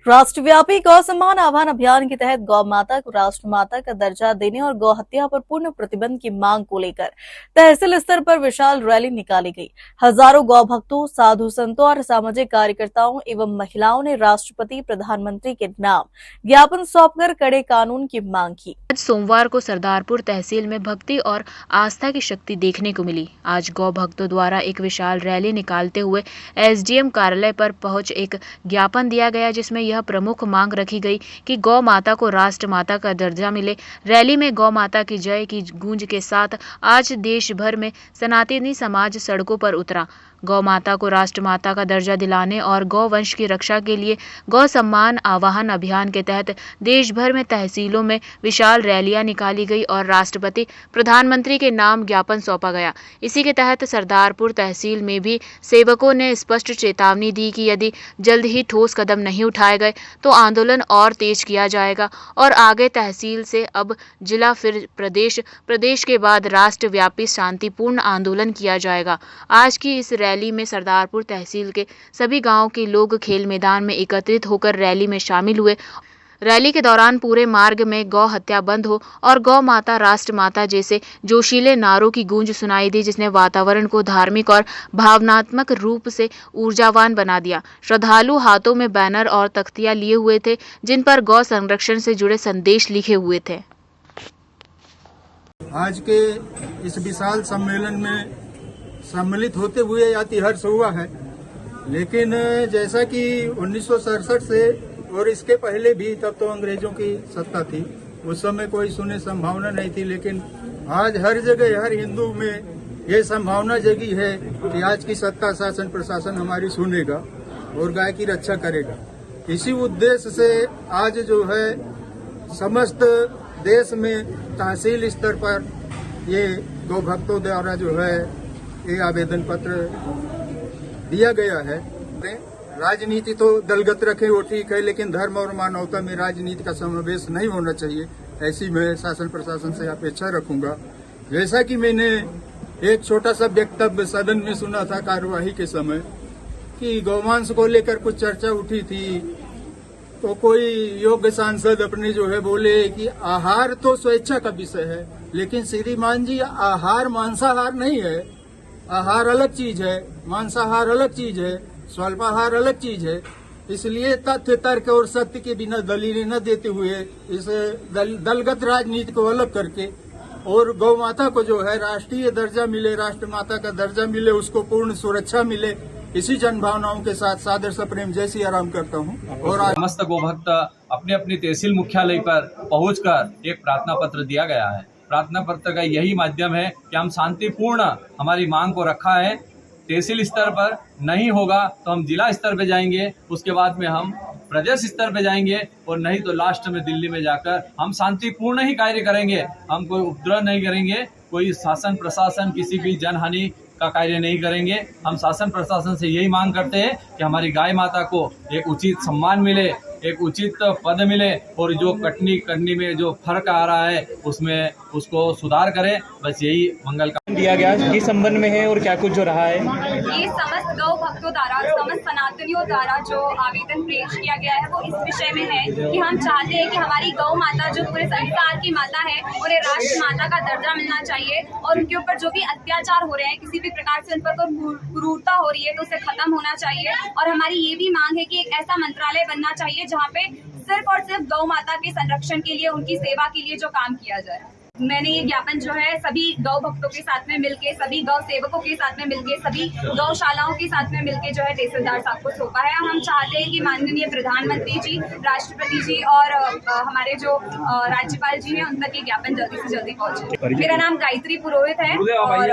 राष्ट्रव्यापी गौ सम्मान आह्वान अभियान के तहत गौ माता को राष्ट्र माता का दर्जा देने और गौ हत्या पर पूर्ण प्रतिबंध की मांग को लेकर तहसील स्तर पर विशाल रैली निकाली गई। हजारों गौ भक्तों, साधु संतों और सामाजिक कार्यकर्ताओं एवं महिलाओं ने राष्ट्रपति, प्रधानमंत्री के नाम ज्ञापन सौंपकर कड़े कानून की मांग की। आज सोमवार को सरदारपुर तहसील में भक्ति और आस्था की शक्ति देखने को मिली। आज गौ भक्तों द्वारा एक विशाल रैली निकालते हुए एसडीएम कार्यालय पर पहुंच एक ज्ञापन दिया गया, जिसमें यह प्रमुख मांग रखी गई कि गौ माता को राष्ट्र माता का दर्जा मिले। रैली में गौ माता की जय की गूंज के साथ आज देश भर में सनातनी समाज सड़कों पर उतरा। गौ माता को राष्ट्र माता का दर्जा दिलाने और गौ वंश की रक्षा के लिए गौ सम्मान आह्वान अभियान के तहत देश भर में तहसीलों में विशाल रैलियां निकाली गई और राष्ट्रपति, प्रधानमंत्री के नाम ज्ञापन सौंपा गया। इसी के तहत सरदारपुर तहसील में भी सेवकों ने स्पष्ट चेतावनी दी कि यदि जल्द ही ठोस कदम नहीं उठाए गए तो आंदोलन और तेज किया जाएगा और आगे तहसील से अब जिला, फिर प्रदेश के बाद राष्ट्रव्यापी शांतिपूर्ण आंदोलन किया जाएगा। आज की इस रैली में सरदारपुर तहसील के सभी गांव के लोग खेल मैदान में एकत्रित होकर रैली में शामिल हुए। रैली के दौरान पूरे मार्ग में गौ हत्या बंद हो और गौ माता राष्ट्र माता जैसे जोशीले नारों की गूंज सुनाई दी, जिसने वातावरण को धार्मिक और भावनात्मक रूप से ऊर्जावान बना दिया। श्रद्धालु हाथों में बैनर और तख्तियां लिए हुए थे, जिन पर गौ संरक्षण से जुड़े संदेश लिखे हुए थे। आज के इस विशाल सम्मेलन में सम्मिलित होते हुए अति हर्ष हुआ है, लेकिन जैसा कि 1967 से और इसके पहले भी, तब तो अंग्रेजों की सत्ता थी, उस समय कोई सुने संभावना नहीं थी, लेकिन आज हर जगह हर हिंदू में ये संभावना जगी है कि आज की सत्ता, शासन, प्रशासन हमारी सुनेगा और गाय की रक्षा करेगा। इसी उद्देश्य से आज जो है समस्त देश में तहसील स्तर पर ये गौ भक्तों द्वारा जो है ये आवेदन पत्र दिया गया है। राजनीति तो दलगत रखे वो ठीक है, लेकिन धर्म और मानवता में राजनीति का समावेश नहीं होना चाहिए, ऐसी मैं शासन प्रशासन से अपेक्षा रखूंगा। जैसा कि मैंने एक छोटा सा वक्तव्य सदन में सुना था कार्यवाही के समय कि गौवंश को लेकर कुछ चर्चा उठी थी, तो कोई योग्य सांसद अपने जो है बोले कि आहार तो स्वेच्छा का विषय है, लेकिन श्रीमान जी आहार मांसाहार नहीं है, आहार अलग चीज है, मांसाहार अलग चीज है, स्वल्पाहार अलग चीज है। इसलिए तथ्य, तर्क और सत्य के बिना दलीलें न देते हुए इस दलगत राजनीति को अलग करके और गौ माता को जो है राष्ट्रीय दर्जा मिले, राष्ट्र माता का दर्जा मिले, उसको पूर्ण सुरक्षा मिले, इसी जन भावनाओं के साथ सादर सप्रेम जय सिया राम करता हूँ। और समस्त गोभक्त अपने अपनी तहसील मुख्यालय पर पहुंचकर एक प्रार्थना पत्र दिया गया है। प्रार्थना पत्र का यही माध्यम है कि हम शांतिपूर्ण हमारी मांग को रखा है। तहसील स्तर पर नहीं होगा तो हम जिला स्तर पे जाएंगे, उसके बाद में हम प्रदेश स्तर पे जाएंगे और नहीं तो लास्ट में दिल्ली में जाकर हम शांतिपूर्ण ही कार्य करेंगे। हम कोई उपद्रव नहीं करेंगे, कोई शासन प्रशासन किसी भी जनहानि का कार्य नहीं करेंगे। हम शासन प्रशासन से यही मांग करते हैं कि हमारी गाय माता को एक उचित सम्मान मिले, एक उचित पद मिले और जो कटनी में जो फर्क आ रहा है उसमें उसको सुधार करें। बस यही मंगल का दिया गया किस संबंध में है और क्या कुछ जो रहा है? ये समस्त गौ भक्तों द्वारा, समस्त सनातनियों द्वारा जो आवेदन पेश किया गया है वो इस विषय में है कि हम चाहते हैं कि हमारी गौ माता जो पूरे संसार की माता है, उन्हें राष्ट्र माता का दर्जा मिलना चाहिए और उनके ऊपर जो भी अत्याचार हो रहे हैं, किसी भी प्रकार से उन पर कोई क्रूरता हो रही है तो उसे खत्म होना चाहिए। और हमारी ये भी मांग है कि एक ऐसा मंत्रालय बनना चाहिए जहाँ पे सिर्फ और सिर्फ गौ माता के संरक्षण के लिए, उनकी सेवा के लिए जो काम किया जाए। मैंने ये ज्ञापन जो है सभी गौ भक्तों के साथ में मिलके, सभी गौ सेवकों के साथ में मिलके, सभी गौशालाओं के साथ में मिलके जो है तहसीलदार साहब को सौंपा है। हम चाहते हैं कि माननीय प्रधानमंत्री जी, राष्ट्रपति जी और हमारे जो राज्यपाल जी हैं उन तक ये ज्ञापन जल्दी से जल्दी पहुंचे। मेरा नाम गायत्री पुरोहित है और